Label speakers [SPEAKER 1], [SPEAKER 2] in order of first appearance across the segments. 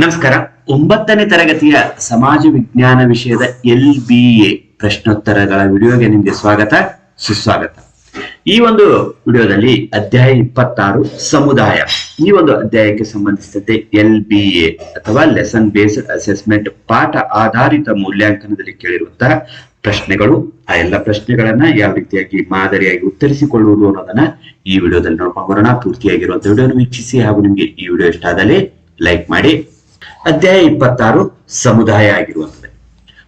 [SPEAKER 1] ನಮಸ್ಕಾರ. 9ನೇ ತರಗತಿಯ ಸಮಾಜ ವಿಜ್ಞಾನ ವಿಷಯದ LBA ಪ್ರಶ್ನೋತ್ತರಗಳ ವಿಡಿಯೋಗೆ ನಿಮಗೆ ಸ್ವಾಗತ ಸುಸ್ವಾಗತ. ಈ ಒಂದು ವಿಡಿಯೋದಲ್ಲಿ ಅಧ್ಯಾಯ 26 ಸಮುದಾಯ, ಈ ಒಂದು ಅಧ್ಯಾಯಕ್ಕೆ ಸಂಬಂಧಿಸಿದಂತೆ LBA ಅಥವಾ ಲೆಸನ್ ಬೇಸ್ಡ್ ಅಸೆಸ್ಮೆಂಟ್ ಪಾಠ ಆಧಾರಿತ ಮೂಲ್ಯಾಂಕನದಲ್ಲಿ ಕೇಳಿರುವಂತಹ ಪ್ರಶ್ನೆಗಳು, ಆ ಎಲ್ಲ ಪ್ರಶ್ನೆಗಳನ್ನ ಯಾವ ರೀತಿಯಾಗಿ ಮಾದರಿಯಾಗಿ ಉತ್ತರಿಸಿಕೊಳ್ಳುವುದು ಅನ್ನೋದನ್ನ ಈ ವಿಡಿಯೋದಲ್ಲಿ ನೋಡ್ಕೊಂಡು ಬರೋಣ. ಪೂರ್ತಿಯಾಗಿರುವಂತಹ ವಿಡಿಯೋನ ವೀಕ್ಷಿಸಿ ಹಾಗೂ ನಿಮ್ಗೆ ಈ ವಿಡಿಯೋ ಇಷ್ಟ ಆದಲ್ಲಿ ಲೈಕ್ ಮಾಡಿ. ಅಧ್ಯಾಯ 26 ಸಮುದಾಯ ಆಗಿರುವಂತದ್ದು.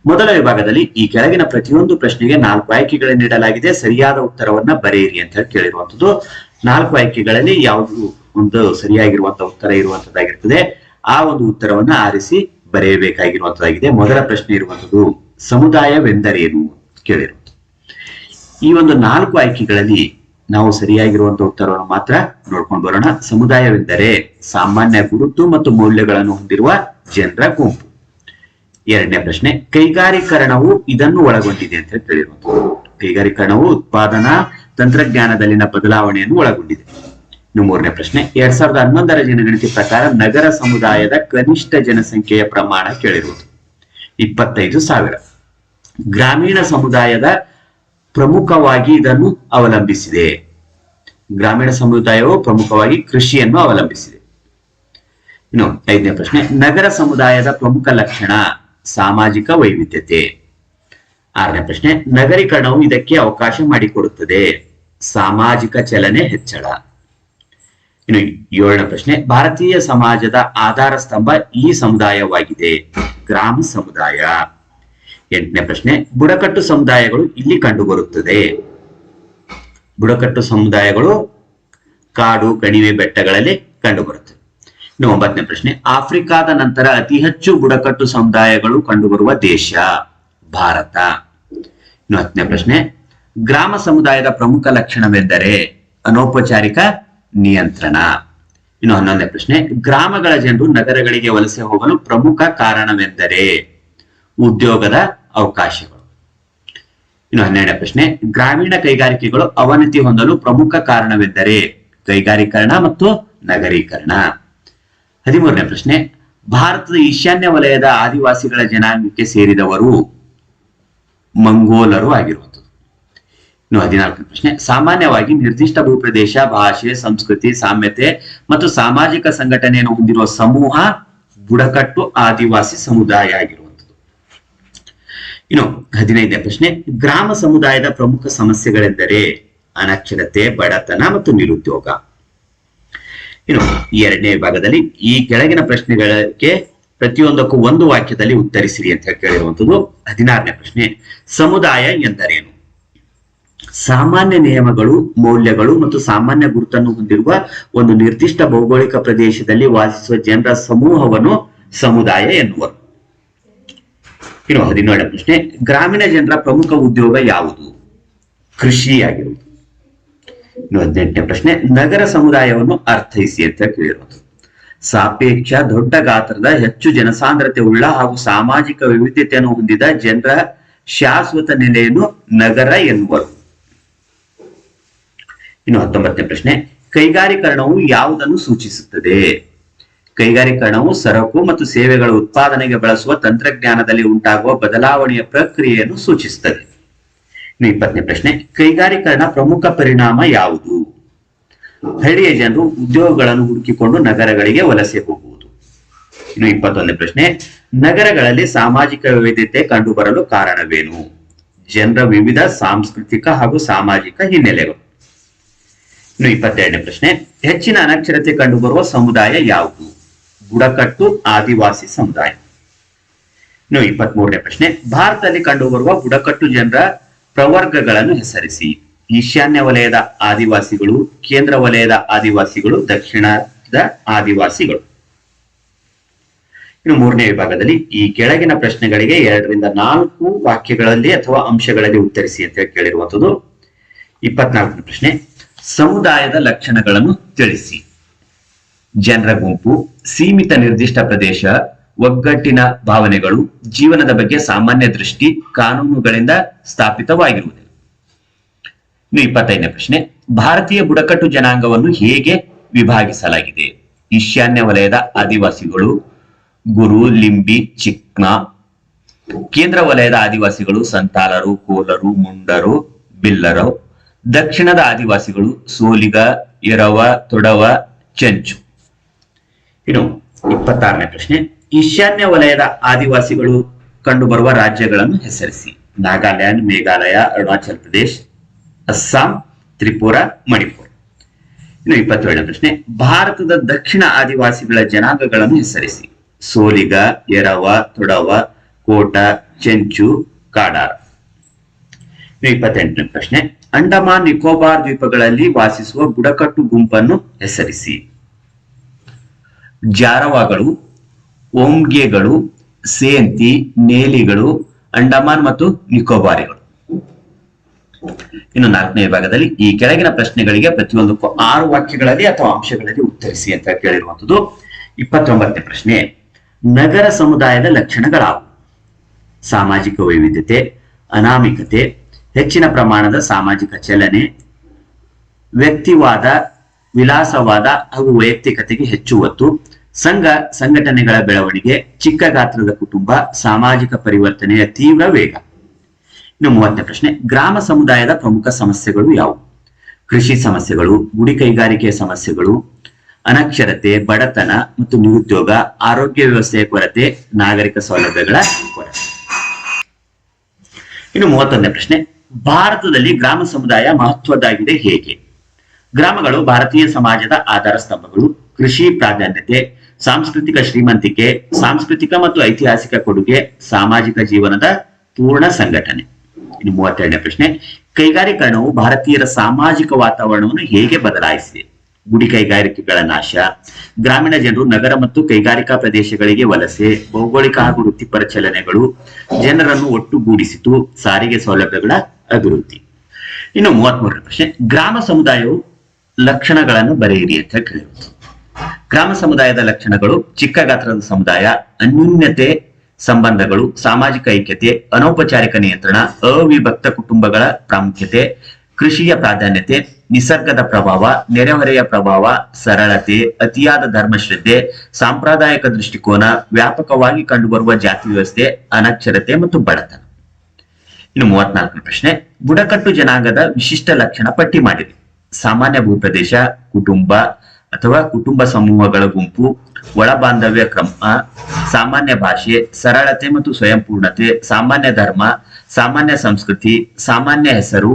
[SPEAKER 1] ಮೊದಲ ವಿಭಾಗದಲ್ಲಿ ಈ ಕೆಳಗಿನ ಪ್ರತಿಯೊಂದು ಪ್ರಶ್ನೆಗೆ 4 ಆಯ್ಕೆಗಳನ್ನು ನೀಡಲಾಗಿದೆ. ಸರಿಯಾದ ಉತ್ತರವನ್ನ ಬರೆಯಿರಿ ಅಂತ ಹೇಳಿ ಕೇಳಿರುವಂತದ್ದು. 4 ಆಯ್ಕೆಗಳಲ್ಲಿ ಯಾವುದು ಒಂದು ಸರಿಯಾಗಿರುವಂತಹ ಉತ್ತರ ಇರುವಂತದ್ದಾಗಿರ್ತದೆ, ಆ ಒಂದು ಉತ್ತರವನ್ನ ಆರಿಸಿ ಬರೆಯಬೇಕಾಗಿರುವಂತದ್ದಾಗಿದೆ. ಮೊದಲ ಪ್ರಶ್ನೆ ಇರುವಂತದ್ದು ಸಮುದಾಯವೆಂದರೇನು ಕೇಳಿರುವಂತದ್ದು. ಈ ಒಂದು 4 ಆಯ್ಕೆಗಳಲ್ಲಿ ನಾವು ಸರಿಯಾಗಿರುವಂತಹ ಉತ್ತರವನ್ನು ಮಾತ್ರ ನೋಡ್ಕೊಂಡು ಬರೋಣ. ಸಮುದಾಯವೆಂದರೆ ಸಾಮಾನ್ಯ ಗುರುತು ಮತ್ತು ಮೌಲ್ಯಗಳನ್ನು ಹೊಂದಿರುವ ಜನರ ಗುಂಪು. ಎರಡನೇ ಪ್ರಶ್ನೆ, ಕೈಗಾರೀಕರಣವು ಇದನ್ನು ಒಳಗೊಂಡಿದೆ ಅಂತ ಹೇಳಿರುವಂತದ್ದು. ಕೈಗಾರೀಕರಣವು ಉತ್ಪಾದನಾ ತಂತ್ರಜ್ಞಾನದಲ್ಲಿನ ಬದಲಾವಣೆಯನ್ನು ಒಳಗೊಂಡಿದೆ. ಇನ್ನು ಮೂರನೇ ಪ್ರಶ್ನೆ, 2011ರ ಜನಗಣತಿ ಪ್ರಕಾರ ನಗರ ಸಮುದಾಯದ ಕನಿಷ್ಠ ಜನಸಂಖ್ಯೆಯ ಪ್ರಮಾಣ ಕೇಳಿರುವುದು 25,000. ಗ್ರಾಮೀಣ ಸಮುದಾಯದ ಪ್ರಮುಖವಾಗಿ ಇದನ್ನು ಅವಲಂಬಿಸಿದೆ. ಗ್ರಾಮೀಣ ಸಮುದಾಯವು ಪ್ರಮುಖವಾಗಿ ಕೃಷಿಯನ್ನು ಅವಲಂಬಿಸಿದೆ. ಇನ್ನು 5ನೇ ಪ್ರಶ್ನೆ, ನಗರ ಸಮುದಾಯದ ಪ್ರಮುಖ ಲಕ್ಷಣ ಸಾಮಾಜಿಕ ವೈವಿಧ್ಯತೆ. 6ನೇ ಪ್ರಶ್ನೆ, ನಗರೀಕರಣವು ಇದಕ್ಕೆ ಅವಕಾಶ ಮಾಡಿಕೊಡುತ್ತದೆ, ಸಾಮಾಜಿಕ ಚಲನೆ ಹೆಚ್ಚಳ. ಇನ್ನು 7ನೇ ಪ್ರಶ್ನೆ, ಭಾರತೀಯ ಸಮಾಜದ ಆಧಾರ ಸ್ತಂಭ ಈ ಸಮುದಾಯವಾಗಿದೆ, ಗ್ರಾಮ ಸಮುದಾಯ. 8ನೇ ಪ್ರಶ್ನೆ, ಬುಡಕಟ್ಟು ಸಮುದಾಯಗಳು ಇಲ್ಲಿ ಕಂಡುಬರುತ್ತದೆ. ಬುಡಕಟ್ಟು ಸಮುದಾಯಗಳು ಕಾಡು ಕಣಿವೆ ಬೆಟ್ಟಗಳಲ್ಲಿ ಕಂಡುಬರುತ್ತವೆ. ಇನ್ನು 9ನೇ ಪ್ರಶ್ನೆ, ಆಫ್ರಿಕಾದ ನಂತರ ಅತಿ ಹೆಚ್ಚು ಬುಡಕಟ್ಟು ಸಮುದಾಯಗಳು ಕಂಡುಬರುವ ದೇಶ ಭಾರತ. ಇನ್ನು 10ನೇ ಪ್ರಶ್ನೆ, ಗ್ರಾಮ ಸಮುದಾಯದ ಪ್ರಮುಖ ಲಕ್ಷಣವೆಂದರೆ ಅನೌಪಚಾರಿಕ ನಿಯಂತ್ರಣ. ಇನ್ನು 11ನೇ ಪ್ರಶ್ನೆ, ಗ್ರಾಮಗಳ ಜನರು ನಗರಗಳಿಗೆ ವಲಸೆ ಹೋಗಲು ಪ್ರಮುಖ ಕಾರಣವೆಂದರೆ ಉದ್ಯೋಗದ ಅವಕಾಶಗಳು. ಇನ್ನು 12ನೇ ಪ್ರಶ್ನೆ, ಗ್ರಾಮೀಣ ಕೈಗಾರಿಕೆಗಳು ಅವನತಿ ಹೊಂದಲು ಪ್ರಮುಖ ಕಾರಣವೆಂದರೆ ಕೈಗಾರೀಕರಣ ಮತ್ತು ನಗರೀಕರಣ. 13ನೇ ಪ್ರಶ್ನೆ, ಭಾರತದ ಈಶಾನ್ಯ ವಲಯದ ಆದಿವಾಸಿಗಳ ಜನಾಂಗಕ್ಕೆ ಸೇರಿದವರು ಮಂಗೋಲರು ಆಗಿರುವಂಥದ್ದು. ಇನ್ನು 14ನೇ ಪ್ರಶ್ನೆ, ಸಾಮಾನ್ಯವಾಗಿ ನಿರ್ದಿಷ್ಟ ಭೂಪ್ರದೇಶ, ಭಾಷೆ, ಸಂಸ್ಕೃತಿ, ಸಾಮ್ಯತೆ ಮತ್ತು ಸಾಮಾಜಿಕ ಸಂಘಟನೆಯನ್ನು ಹೊಂದಿರುವ ಸಮೂಹ ಬುಡಕಟ್ಟು ಆದಿವಾಸಿ ಸಮುದಾಯ ಆಗಿರುವಂಥದ್ದು. ಇನ್ನು 15ನೇ ಪ್ರಶ್ನೆ, ಗ್ರಾಮ ಸಮುದಾಯದ ಪ್ರಮುಖ ಸಮಸ್ಯೆಗಳೆಂದರೆ ಅನಕ್ಷರತೆ, ಬಡತನ ಮತ್ತು ನಿರುದ್ಯೋಗ. ಇನ್ನು 2ನೇ ವಿಭಾಗದಲ್ಲಿ ಈ ಕೆಳಗಿನ ಪ್ರಶ್ನೆಗಳಿಗೆ ಪ್ರತಿಯೊಂದಕ್ಕೂ ಒಂದು ವಾಕ್ಯದಲ್ಲಿ ಉತ್ತರಿಸಿರಿ ಅಂತ ಕೇಳಿರುವಂತದ್ದು. 16ನೇ ಪ್ರಶ್ನೆ, ಸಮುದಾಯ ಎಂದರೇನು? ಸಾಮಾನ್ಯ ನಿಯಮಗಳು, ಮೌಲ್ಯಗಳು ಮತ್ತು ಸಾಮಾನ್ಯ ಗುರುತನ್ನು ಹೊಂದಿರುವ ಒಂದು ನಿರ್ದಿಷ್ಟ ಭೌಗೋಳಿಕ ಪ್ರದೇಶದಲ್ಲಿ ವಾಸಿಸುವ ಜನರ ಸಮೂಹವನ್ನು ಸಮುದಾಯ ಎನ್ನುವರು. ಇನ್ನು 17ನೇ ಪ್ರಶ್ನೆ, ಗ್ರಾಮೀಣ ಜನರ ಪ್ರಮುಖ ಉದ್ಯೋಗ ಯಾವುದು? ಕೃಷಿ ಆಗಿರುವುದು. ಇನ್ನು 18ನೇ ಪ್ರಶ್ನೆ, ನಗರ ಸಮುದಾಯವನ್ನು ಅರ್ಥೈಸಿ ಅಂತ ಕೇಳಿರುವುದು. ಸಾಪೇಕ್ಷ ದೊಡ್ಡ ಗಾತ್ರದ ಹೆಚ್ಚು ಜನಸಾಂದ್ರತೆ ಉಳ್ಳ ಹಾಗೂ ಸಾಮಾಜಿಕ ವೈವಿಧ್ಯತೆಯನ್ನು ಹೊಂದಿದ ಜನರ ಶಾಶ್ವತ ನೆಲೆಯನ್ನು ನಗರ ಎನ್ನುವರು. ಇನ್ನು 19ನೇ ಪ್ರಶ್ನೆ, ಕೈಗಾರೀಕರಣವು ಯಾವುದನ್ನು ಸೂಚಿಸುತ್ತದೆ? ಕೈಗಾರೀಕರಣವು ಸರಕು ಮತ್ತು ಸೇವೆಗಳ ಉತ್ಪಾದನೆಗೆ ಬಳಸುವ ತಂತ್ರಜ್ಞಾನದಲ್ಲಿ ಉಂಟಾಗುವ ಬದಲಾವಣೆಯ ಪ್ರಕ್ರಿಯೆಯನ್ನು ಸೂಚಿಸುತ್ತದೆ. ಇನ್ನು 20ನೇ ಪ್ರಶ್ನೆ, ಕೈಗಾರೀಕರಣ ಪ್ರಮುಖ ಪರಿಣಾಮ ಯಾವುದು? ಹಳ್ಳಿಯ ಜನರು ಉದ್ಯೋಗಗಳನ್ನು ಹುಡುಕಿಕೊಂಡು ನಗರಗಳಿಗೆ ವಲಸೆ ಹೋಗುವುದು. ಇನ್ನು 21ನೇ ಪ್ರಶ್ನೆ, ನಗರಗಳಲ್ಲಿ ಸಾಮಾಜಿಕ ವೈವಿಧ್ಯತೆ ಕಂಡುಬರಲು ಕಾರಣವೇನು? ಜನರ ವಿವಿಧ ಸಾಂಸ್ಕೃತಿಕ ಹಾಗೂ ಸಾಮಾಜಿಕ ಹಿನ್ನೆಲೆಗಳು. ಇನ್ನು 22ನೇ ಪ್ರಶ್ನೆ, ಹೆಚ್ಚಿನ ಅನಕ್ಷರತೆ ಕಂಡುಬರುವ ಸಮುದಾಯ ಯಾವುದು? ಬುಡಕಟ್ಟು ಆದಿವಾಸಿ ಸಮುದಾಯ. ಇನ್ನು 23ನೇ ಪ್ರಶ್ನೆ, ಭಾರತದಲ್ಲಿ ಕಂಡುಬರುವ ಬುಡಕಟ್ಟು ಜನರ ಪ್ರವರ್ಗಗಳನ್ನು ಹೆಸರಿಸಿ. ಈಶಾನ್ಯ ವಲಯದ ಆದಿವಾಸಿಗಳು, ಕೇಂದ್ರ ವಲಯದ ಆದಿವಾಸಿಗಳು, ದಕ್ಷಿಣದ ಆದಿವಾಸಿಗಳು. ಇನ್ನು 3ನೇ ವಿಭಾಗದಲ್ಲಿ ಈ ಕೆಳಗಿನ ಪ್ರಶ್ನೆಗಳಿಗೆ 2ರಿಂದ 4 ವಾಕ್ಯಗಳಲ್ಲಿ ಅಥವಾ ಅಂಶಗಳಲ್ಲಿ ಉತ್ತರಿಸಿ ಅಂತ ಕೇಳಿರುವಂತದ್ದು. 24ನೇ ಪ್ರಶ್ನೆ, ಸಮುದಾಯದ ಲಕ್ಷಣಗಳನ್ನು ತಿಳಿಸಿ. ಜನರ ಗುಂಪು, ಸೀಮಿತ ನಿರ್ದಿಷ್ಟ ಪ್ರದೇಶ, ಒಗ್ಗಟ್ಟಿನ ಭಾವನೆಗಳು, ಜೀವನದ ಬಗ್ಗೆ ಸಾಮಾನ್ಯ ದೃಷ್ಟಿ, ಕಾನೂನುಗಳಿಂದ ಸ್ಥಾಪಿತವಾಗಿರುವುದು. ಇನ್ನು 25ನೇ ಪ್ರಶ್ನೆ, ಭಾರತೀಯ ಬುಡಕಟ್ಟು ಜನಾಂಗವನ್ನು ಹೇಗೆ ವಿಭಾಗಿಸಲಾಗಿದೆ? ಈಶಾನ್ಯ ವಲಯದ ಆದಿವಾಸಿಗಳು, ಗುರು, ಲಿಂಬಿ, ಚಿಕ್ಮ. ಕೇಂದ್ರ ವಲಯದ ಆದಿವಾಸಿಗಳು ಸಂತಾಲರು, ಕೋಲರು, ಮುಂಡರು, ಬಿಲ್ಲರು. ದಕ್ಷಿಣದ ಆದಿವಾಸಿಗಳು ಸೋಲಿಗ, ಎರವ, ತೊಡವ, ಚೆಂಚು. ಇನ್ನು 26ನೇ ಪ್ರಶ್ನೆ, ಈಶಾನ್ಯ ವಲಯದ ಆದಿವಾಸಿಗಳು ಕಂಡುಬರುವ ರಾಜ್ಯಗಳನ್ನು ಹೆಸರಿಸಿ. ನಾಗಾಲ್ಯಾಂಡ್, ಮೇಘಾಲಯ, ಅರುಣಾಚಲ ಪ್ರದೇಶ್, ಅಸ್ಸಾಂ, ತ್ರಿಪುರ, ಮಣಿಪುರ. ಇನ್ನು 27ನೇ ಪ್ರಶ್ನೆ, ಭಾರತದ ದಕ್ಷಿಣ ಆದಿವಾಸಿಗಳ ಜನಾಂಗಗಳನ್ನು ಹೆಸರಿಸಿ. ಸೋಲಿಗ, ಎರವ, ತೊಡವ, ಕೋಟ, ಚೆಂಚು, ಕಾಡಾರ. ಇನ್ನು 28ನೇ ಪ್ರಶ್ನೆ, ಅಂಡಮಾನ್ ನಿಕೋಬಾರ್ ದ್ವೀಪಗಳಲ್ಲಿ ವಾಸಿಸುವ ಬುಡಕಟ್ಟು ಗುಂಪನ್ನು ಹೆಸರಿಸಿ. ಜಾರವಾಗಳು, ಓಂಗೆಗಳು, ಸೇಂತಿ, ನೇಲಿಗಳು, ಅಂಡಮಾನ್ ಮತ್ತು ನಿಕೋಬಾರಿಗಳು. ಇನ್ನು 4ನೇ ಭಾಗದಲ್ಲಿ ಈ ಕೆಳಗಿನ ಪ್ರಶ್ನೆಗಳಿಗೆ ಪ್ರತಿಯೊಂದಕ್ಕೂ 6 ವಾಕ್ಯಗಳಲ್ಲಿ ಅಥವಾ ಅಂಶಗಳಲ್ಲಿ ಉತ್ತರಿಸಿ ಅಂತ ಕೇಳಿರುವಂತದ್ದು. 29ನೇ ಪ್ರಶ್ನೆ, ನಗರ ಸಮುದಾಯದ ಲಕ್ಷಣಗಳಾವು? ಸಾಮಾಜಿಕ ವೈವಿಧ್ಯತೆ, ಅನಾಮಿಕತೆ, ಹೆಚ್ಚಿನ ಪ್ರಮಾಣದ ಸಾಮಾಜಿಕ ಚಲನೆ, ವ್ಯಕ್ತಿವಾದ, ವಿಲಾಸವಾದ ಹಾಗೂ ವೈಯಕ್ತಿಕತೆಗೆ ಹೆಚ್ಚು ಒತ್ತು, ಸಂಘ ಸಂಘಟನೆಗಳ ಬೆಳವಣಿಗೆ, ಚಿಕ್ಕ ಗಾತ್ರದ ಕುಟುಂಬ, ಸಾಮಾಜಿಕ ಪರಿವರ್ತನೆಯ ತೀವ್ರ ವೇಗ. ಇನ್ನು 30ನೇ ಪ್ರಶ್ನೆ, ಗ್ರಾಮ ಸಮುದಾಯದ ಪ್ರಮುಖ ಸಮಸ್ಯೆಗಳು ಯಾವುವು? ಕೃಷಿ ಸಮಸ್ಯೆಗಳು, ಗುಡಿ ಕೈಗಾರಿಕೆ ಸಮಸ್ಯೆಗಳು, ಅನಕ್ಷರತೆ, ಬಡತನ ಮತ್ತು ನಿರುದ್ಯೋಗ, ಆರೋಗ್ಯ ವ್ಯವಸ್ಥೆಯ ಕೊರತೆ, ನಾಗರಿಕ ಸೌಲಭ್ಯಗಳ ಕೊರತೆ. ಇನ್ನು 31ನೇ ಪ್ರಶ್ನೆ, ಭಾರತದಲ್ಲಿ ಗ್ರಾಮ ಸಮುದಾಯ ಮಹತ್ವದ್ದಾಗಿದೆ ಹೇಗೆ? ಗ್ರಾಮಗಳು ಭಾರತೀಯ ಸಮಾಜದ ಆಧಾರ ಸ್ತಂಭಗಳು. ಕೃಷಿ ಪ್ರಾಧಾನ್ಯತೆ, ಸಾಂಸ್ಕೃತಿಕ ಶ್ರೀಮಂತಿಕೆ, ಸಾಂಸ್ಕೃತಿಕ ಮತ್ತು ಐತಿಹಾಸಿಕ ಕೊಡುಗೆ, ಸಾಮಾಜಿಕ ಜೀವನದ ಪೂರ್ಣ ಸಂಘಟನೆ. ಇನ್ನು 32ನೇ ಪ್ರಶ್ನೆ, ಕೈಗಾರೀಕರಣವು ಭಾರತೀಯರ ಸಾಮಾಜಿಕ ವಾತಾವರಣವನ್ನು ಹೇಗೆ ಬದಲಾಯಿಸಿದೆ? ಗುಡಿ ಕೈಗಾರಿಕೆಗಳ ನಾಶ, ಗ್ರಾಮೀಣ ಜನರು ನಗರ ಮತ್ತು ಕೈಗಾರಿಕಾ ಪ್ರದೇಶಗಳಿಗೆ ವಲಸೆ, ಭೌಗೋಳಿಕ ಹಾಗೂ ವೃತ್ತಿಪರ ಚಲನೆಗಳು ಜನರನ್ನು ಒಟ್ಟುಗೂಡಿಸಿತು, ಸಾರಿಗೆ ಸೌಲಭ್ಯಗಳ ಅಭಿವೃದ್ಧಿ. ಇನ್ನು 33ನೇ ಪ್ರಶ್ನೆ, ಗ್ರಾಮ ಸಮುದಾಯವು ಲಕ್ಷಣಗಳನ್ನು ಬರೆಯಿರಿ ಅಂತ ಕೇಳಿರುವುದು. ಗ್ರಾಮ ಸಮುದಾಯದ ಲಕ್ಷಣಗಳು: ಚಿಕ್ಕ ಗಾತ್ರದ ಸಮುದಾಯ, ಅನ್ಯೂನ್ಯತೆ ಸಂಬಂಧಗಳು, ಸಾಮಾಜಿಕ ಐಕ್ಯತೆ, ಅನೌಪಚಾರಿಕ ನಿಯಂತ್ರಣ, ಅವಿಭಕ್ತ ಕುಟುಂಬಗಳ ಪ್ರಾಮುಖ್ಯತೆ, ಕೃಷಿಯ ಪ್ರಾಧಾನ್ಯತೆ, ನಿಸರ್ಗದ ಪ್ರಭಾವ, ನೆರೆಹೊರೆಯ ಪ್ರಭಾವ, ಸರಳತೆ, ಅತಿಯಾದ ಧರ್ಮಶ್ರದ್ಧೆ, ಸಾಂಪ್ರದಾಯಿಕ ದೃಷ್ಟಿಕೋನ, ವ್ಯಾಪಕವಾಗಿ ಕಂಡುಬರುವ ಜಾತಿ ವ್ಯವಸ್ಥೆ, ಅನಕ್ಷರತೆ ಮತ್ತು ಬಡತನ. ಇನ್ನು 34ನೇ ಪ್ರಶ್ನೆ, ಬುಡಕಟ್ಟು ಜನಾಂಗದ ವಿಶಿಷ್ಟ ಲಕ್ಷಣ ಪಟ್ಟಿ ಮಾಡಿದೆ. ಸಾಮಾನ್ಯ ಭೂಪ್ರದೇಶ, ಕುಟುಂಬ ಅಥವಾ ಕುಟುಂಬ ಸಮೂಹಗಳ ಗುಂಪು, ಒಳ ಬಾಂಧವ್ಯ ಕ್ರಮ, ಸಾಮಾನ್ಯ ಭಾಷೆ, ಸರಳತೆ ಮತ್ತು ಸ್ವಯಂಪೂರ್ಣತೆ, ಸಾಮಾನ್ಯ ಧರ್ಮ, ಸಾಮಾನ್ಯ ಸಂಸ್ಕೃತಿ, ಸಾಮಾನ್ಯ ಹೆಸರು,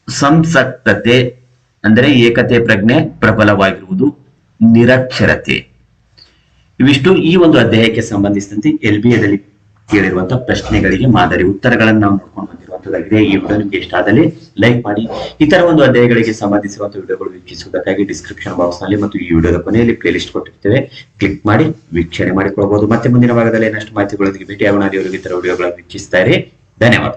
[SPEAKER 1] ಸಂಸಕ್ತತೆ ಅಂದರೆ ಏಕತೆ ಪ್ರಜ್ಞೆ ಪ್ರಬಲವಾಗಿರುವುದು, ನಿರಕ್ಷರತೆ. ಇವಿಷ್ಟು ಈ ಒಂದು ಅಧ್ಯಾಯಕ್ಕೆ ಸಂಬಂಧಿಸಿದಂತೆ LBAದಲ್ಲಿ ಕೇಳಿರುವಂತಹ ಪ್ರಶ್ನೆಗಳಿಗೆ ಮಾದರಿ ಉತ್ತರಗಳನ್ನು ನಾವು ನೋಡ್ಕೊಂಡು ಬಂದಿರುವಂತದ್ದಾಗಿದೆ. ಈ ವಿಡಿಯೋ ನಿಮ್ಗೆ ಇಷ್ಟ ಆದಲ್ಲಿ ಲೈಕ್ ಮಾಡಿ. ಇತರ ಒಂದು ಅಧ್ಯಾಯಗಳಿಗೆ ಸಂಬಂಧಿಸಿರುವಂತಹ ವಿಡಿಯೋಗಳು ವೀಕ್ಷಿಸುವುದಕ್ಕಾಗಿ ಡಿಸ್ಕ್ರಿಪ್ಷನ್ ಬಾಕ್ಸ್ ನಲ್ಲಿ ಮತ್ತು ಈ ವಿಡಿಯೋದ ಕೊನೆಯಲ್ಲಿ ಪ್ಲೇ ಲಿಸ್ಟ್ ಕೊಟ್ಟಿರ್ತೇವೆ, ಕ್ಲಿಕ್ ಮಾಡಿ ವೀಕ್ಷಣೆ ಮಾಡಿಕೊಳ್ಳಬಹುದು. ಮತ್ತೆ ಮುಂದಿನ ಭಾಗದಲ್ಲಿ ಇನ್ನಷ್ಟು ಮಾಹಿತಿಗಳೊಂದಿಗೆ ಭೇಟಿಯಾಗೋಣ. ಅಲ್ಲಿವರೆಗೂ ಇತರ ವಿಡಿಯೋಗಳನ್ನು ವೀಕ್ಷಿಸ್ತಾ ಇರಿ. ಧನ್ಯವಾದ.